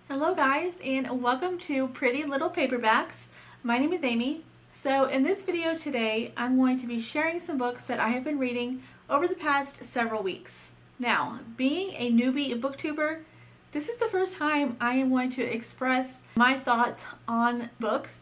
Hello guys, and welcome to Pretty Little Paperbacks. My name is Amy. So in this video today, I'm going to be sharing some books that I have been reading over the past several weeks. Now, being a newbie booktuber, this is the first time I am going to express my thoughts on books.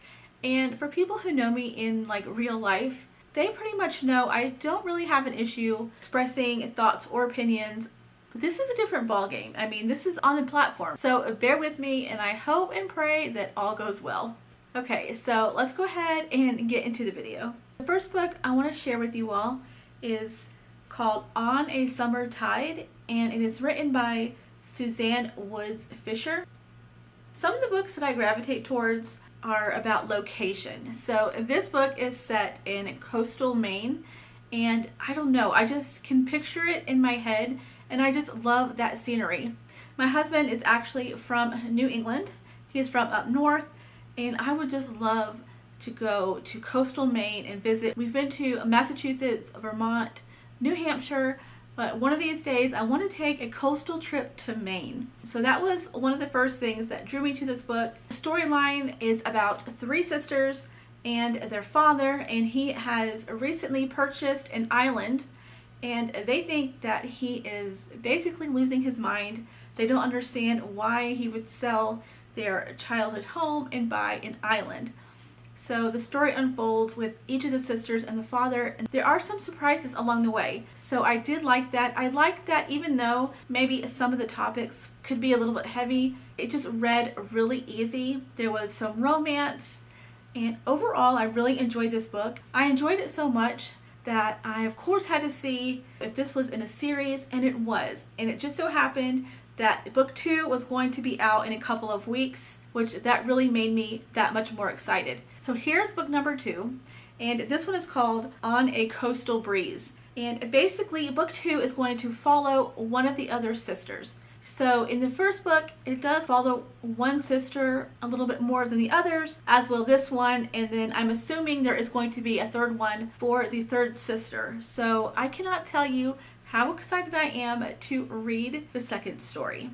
And for people who know me in real life, they pretty much know I don't really have an issue expressing thoughts or opinions. This is a different ballgame. I mean, this is on a platform. So bear with me, and I hope and pray that all goes well. Okay, so let's go ahead and get into the video. The first book I want to share with you all is called On a Summer Tide, and it is written by Suzanne Woods Fisher. Some of the books that I gravitate towards are about location. So this book is set in coastal Maine, and I don't know, I just can picture it in my head. And I just love that scenery. My husband is actually from New England. He's from up north, and I would just love to go to coastal Maine and visit. We've been to Massachusetts, Vermont, New Hampshire, but one of these days I want to take a coastal trip to Maine. So that was one of the first things that drew me to this book. The storyline is about three sisters and their father, and he has recently purchased an island. And they think that he is basically losing his mind. They don't understand why he would sell their childhood home and buy an island. So the story unfolds with each of the sisters and the father, and there are some surprises along the way. So I did like that. I liked that even though maybe some of the topics could be a little bit heavy, it just read really easy. There was some romance, and overall I really enjoyed this book. I enjoyed it so much that I of course had to see if this was in a series, and it was. And it just so happened that book 2 was going to be out in a couple of weeks, which that really made me that much more excited. So here's book number 2, and this one is called On a Coastal Breeze. And basically book 2 is going to follow one of the other sisters. So in the first book, it does follow one sister a little bit more than the others, as will this one, and then I'm assuming there is going to be a third one for the third sister. So I cannot tell you how excited I am to read the second story.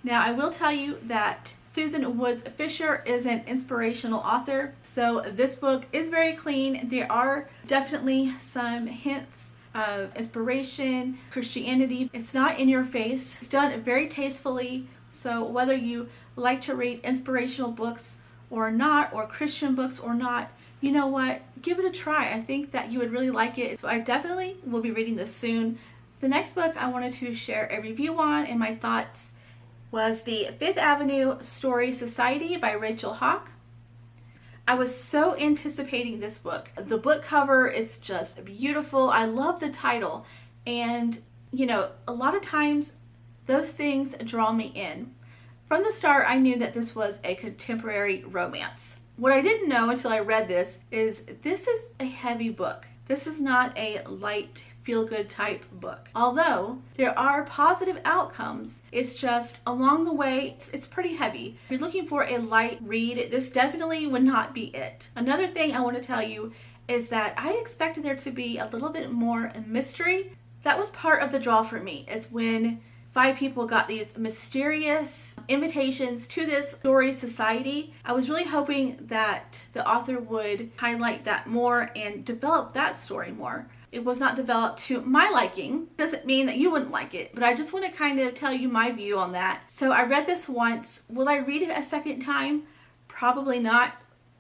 Now I will tell you that Susan Woods Fisher is an inspirational author, so this book is very clean. There are definitely some hints of inspiration, Christianity. It's not in your face. It's done very tastefully. So whether you like to read inspirational books or not, or Christian books or not, you know what? Give it a try. I think that you would really like it. So I definitely will be reading this soon. The next book I wanted to share a review on and my thoughts was the Fifth Avenue Story Society by Rachel Hawk. I was so anticipating this book. The book cover, it's just beautiful. I love the title. And, you know, a lot of times those things draw me in. From the start, I knew that this was a contemporary romance. What I didn't know until I read this is a heavy book. This is not a light, feel-good type book. Although there are positive outcomes, it's just along the way, it's pretty heavy. If you're looking for a light read, this definitely would not be it. Another thing I want to tell you is that I expected there to be a little bit more mystery. That was part of the draw for me, is when 5 people got these mysterious invitations to this story society. I was really hoping that the author would highlight that more and develop that story more. It was not developed to my liking. Doesn't mean that you wouldn't like it, but I just want to kind of tell you my view on that. So I read this once. Will I read it a second time? Probably not,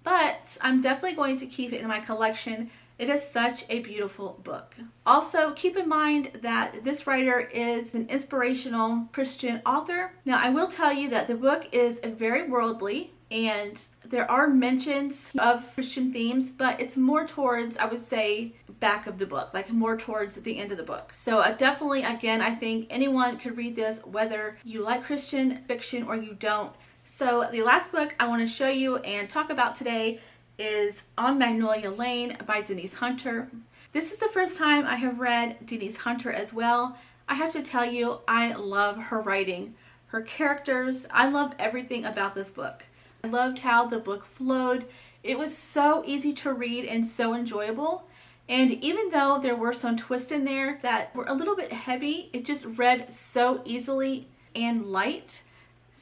but I'm definitely going to keep it in my collection. It is such a beautiful book. Also, keep in mind that this writer is an inspirational Christian author. Now, I will tell you that the book is very worldly, and there are mentions of Christian themes, but it's more towards, I would say, back of the book, like more towards the end of the book. So definitely, again, I think anyone could read this, whether you like Christian fiction or you don't. So the last book I want to show you and talk about today is On Magnolia Lane by Denise Hunter. This is the first time I have read Denise Hunter as well. I have to tell you, I love her writing, her characters. I love everything about this book. I loved how the book flowed. It was so easy to read and so enjoyable. And even though there were some twists in there that were a little bit heavy, it just read so easily and light.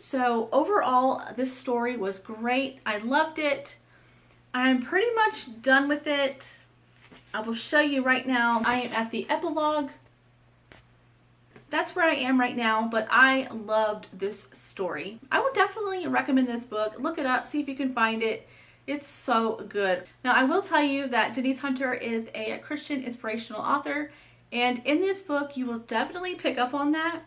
So overall, this story was great. I loved it. I'm pretty much done with it. I will show you right now. I am at the epilogue. That's where I am right now, but I loved this story. I would definitely recommend this book. Look it up, see if you can find it. It's so good. Now, I will tell you that Denise Hunter is a Christian inspirational author, and in this book, you will definitely pick up on that.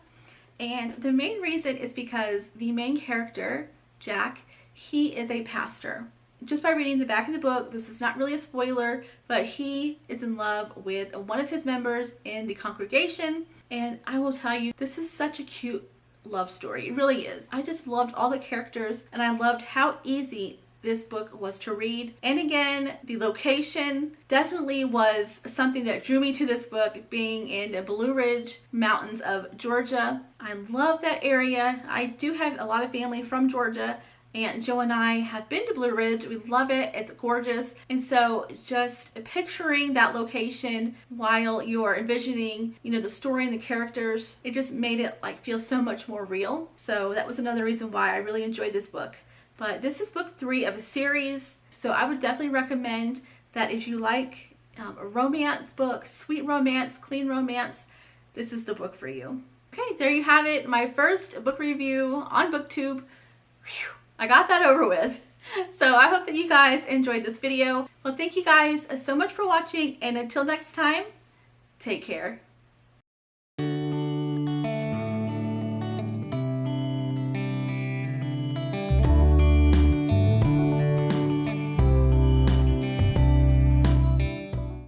And the main reason is because the main character, Jack, he is a pastor. Just by reading the back of the book, this is not really a spoiler, but he is in love with one of his members in the congregation. And I will tell you, this is such a cute love story. It really is. I just loved all the characters, and I loved how easy this book was to read. And again, the location definitely was something that drew me to this book, being in the Blue Ridge Mountains of Georgia. I love that area. I do have a lot of family from Georgia. Aunt Joe and I have been to Blue Ridge. We love it. It's gorgeous. And so just picturing that location while you're envisioning, you know, the story and the characters, it just made it like feel so much more real. So that was another reason why I really enjoyed this book. But this is book 3 of a series. So I would definitely recommend that if you like a romance book, sweet romance, clean romance, this is the book for you. Okay, there you have it. My first book review on BookTube. Whew. I got that over with. So I hope that you guys enjoyed this video. Well, thank you guys so much for watching, and until next time, take care.